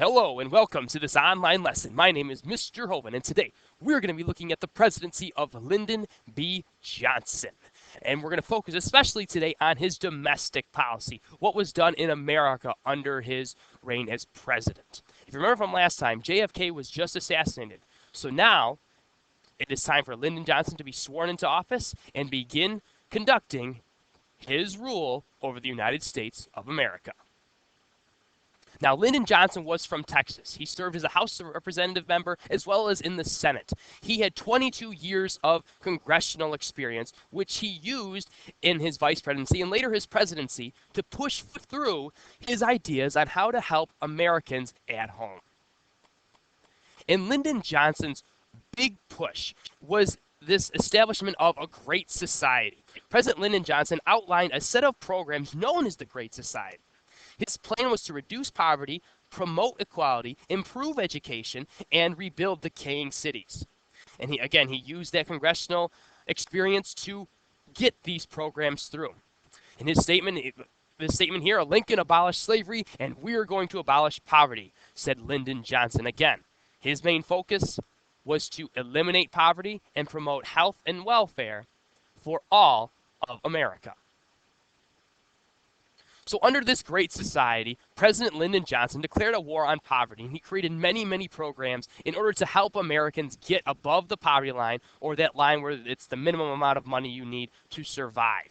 Hello and welcome to this online lesson. My name is Mr. Hoven, and today we're going to be looking at the presidency of Lyndon B. Johnson. And we're going to focus especially today on his domestic policy, what was done in America under his reign as president. If you remember from last time, JFK was just assassinated. So now it is time for Lyndon Johnson to be sworn into office and begin conducting his rule over the United States of America. Now, Lyndon Johnson was from Texas. He served as a House of Representative member as well as in the Senate. He had 22 years of congressional experience, which he used in his vice presidency and later his presidency to push through his ideas on how to help Americans at home. And Lyndon Johnson's big push was this establishment of a Great Society. President Lyndon Johnson outlined a set of programs known as the Great Society. His plan was to reduce poverty, promote equality, improve education, and rebuild decaying cities. And he used that congressional experience to get these programs through. In his statement, here, Lincoln abolished slavery, and we're going to abolish poverty, said Lyndon Johnson again. His main focus was to eliminate poverty and promote health and welfare for all of America. So under this Great Society, President Lyndon Johnson declared a war on poverty, and he created many, many programs in order to help Americans get above the poverty line, or that line where it's the minimum amount of money you need to survive.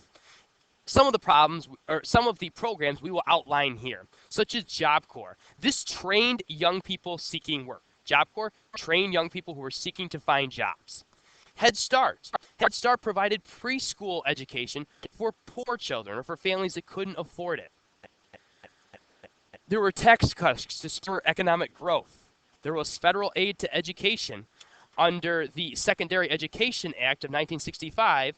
Some of the programs we will outline here, such as Job Corps. This trained young people seeking work. Job Corps trained young people who were seeking to find jobs. Head Start. Head Start provided preschool education for poor children or for families that couldn't afford it. There were tax cuts to spur economic growth. There was federal aid to education under the Secondary Education Act of 1965,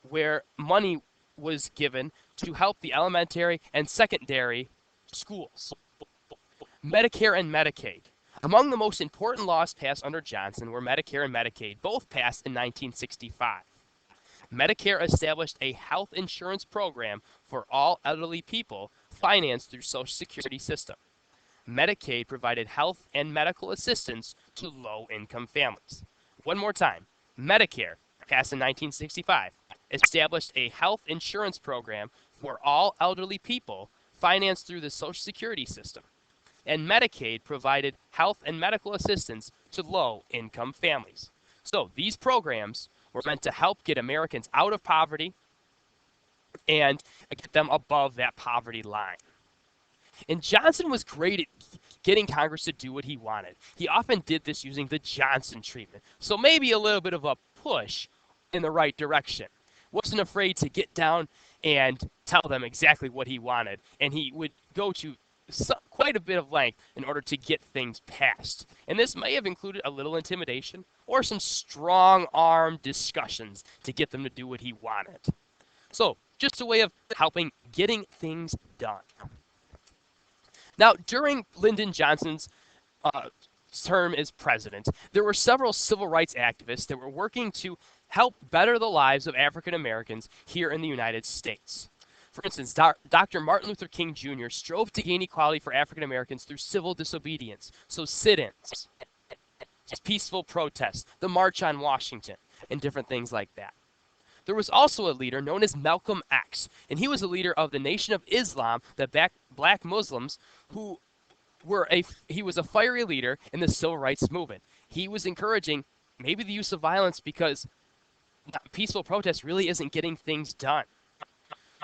where money was given to help the elementary and secondary schools. Medicare and Medicaid. Among the most important laws passed under Johnson were Medicare and Medicaid, both passed in 1965. Medicare established a health insurance program for all elderly people financed through Social Security system. Medicaid provided health and medical assistance to low-income families. One more time, Medicare, passed in 1965, established a health insurance program for all elderly people financed through the Social Security system. And Medicaid provided health and medical assistance to low-income families. So these programs were meant to help get Americans out of poverty and get them above that poverty line. And Johnson was great at getting Congress to do what he wanted. He often did this using the Johnson treatment, so maybe a little bit of a push in the right direction. Wasn't afraid to get down and tell them exactly what he wanted, and he would go to quite a bit of length in order to get things passed. And this may have included a little intimidation or some strong-arm discussions to get them to do what he wanted. So, just a way of helping getting things done. Now, during Lyndon Johnson's term as president, there were several civil rights activists that were working to help better the lives of African Americans here in the United States. For instance, Dr. Martin Luther King Jr. strove to gain equality for African Americans through civil disobedience, so sit-ins, peaceful protests, the March on Washington, and different things like that. There was also a leader known as Malcolm X, and he was a leader of the Nation of Islam, the black Muslims, he was a fiery leader in the civil rights movement. He was encouraging maybe the use of violence because peaceful protest really isn't getting things done.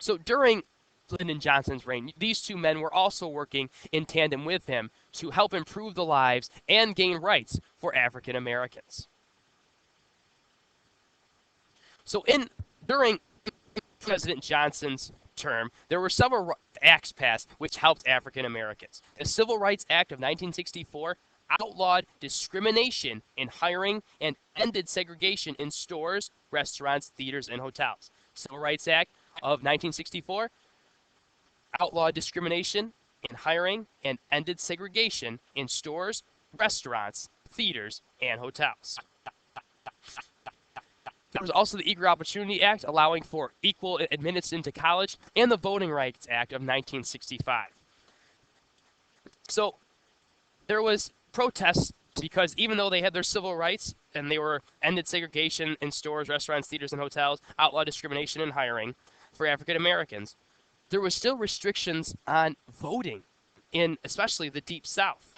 So during Lyndon Johnson's reign, these two men were also working in tandem with him to help improve the lives and gain rights for African Americans. So during President Johnson's term, there were several acts passed which helped African Americans. The Civil Rights Act of 1964 outlawed discrimination in hiring and ended segregation in stores, restaurants, theaters, and hotels. Civil Rights Act of 1964 outlawed discrimination in hiring and ended segregation in stores, restaurants, theaters, and hotels. There was also the Equal Opportunity Act, allowing for equal admittance into college, and the Voting Rights Act of 1965. So there was protests because even though they had their civil rights and they were ended segregation in stores, restaurants, theaters, and hotels, outlawed discrimination in hiring for African Americans, there was still restrictions on voting in especially the Deep South.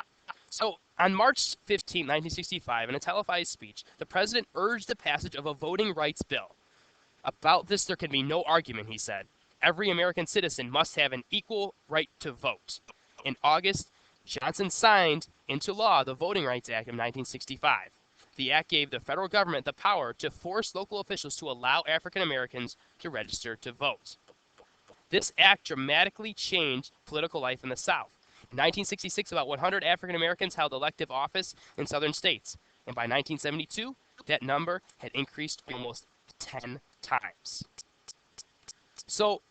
So on March 15, 1965, in a televised speech, the president urged the passage of a voting rights bill. About this, there can be no argument, he said. Every American citizen must have an equal right to vote. In August, Johnson signed into law the Voting Rights Act of 1965. The act gave the federal government the power to force local officials to allow African Americans to register to vote. This act dramatically changed political life in the South. In 1966, about 100 African Americans held elective office in southern states, and by 1972, that number had increased almost 10 times. So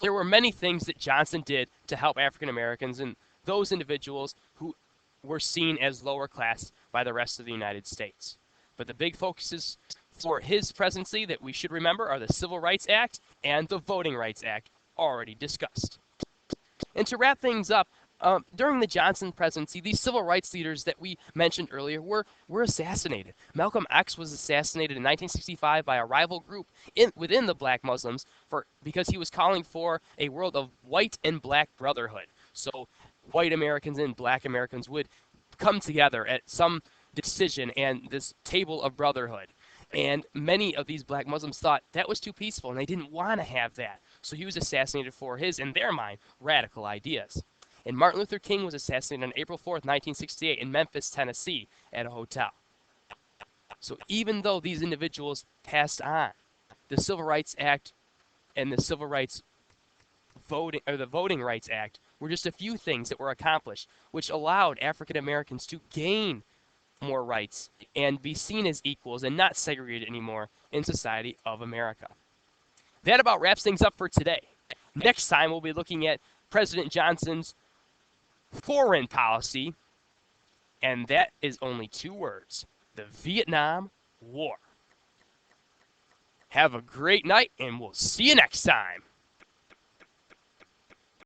there were many things that Johnson did to help African Americans and those individuals who were seen as lower class by the rest of the United States. But the big focuses for his presidency that we should remember are the Civil Rights Act and the Voting Rights Act, already discussed. And to wrap things up, during the Johnson presidency, these civil rights leaders that we mentioned earlier were assassinated. Malcolm X was assassinated in 1965 by a rival group within the black Muslims because he was calling for a world of white and black brotherhood. So white Americans and black Americans would come together at some decision and this table of brotherhood. And many of these black Muslims thought that was too peaceful and they didn't want to have that. So he was assassinated for his, in their mind, radical ideas. And Martin Luther King was assassinated on April 4th, 1968 in Memphis, Tennessee at a hotel. So even though these individuals passed on, the Civil Rights Act and the Civil Rights Voting, or the Voting Rights Act, were just a few things that were accomplished, which allowed African Americans to gain more rights and be seen as equals and not segregated anymore in society of America. That about wraps things up for today. Next time we'll be looking at President Johnson's foreign policy, and that is only 2 words: the Vietnam War. Have a great night, and we'll see you next time.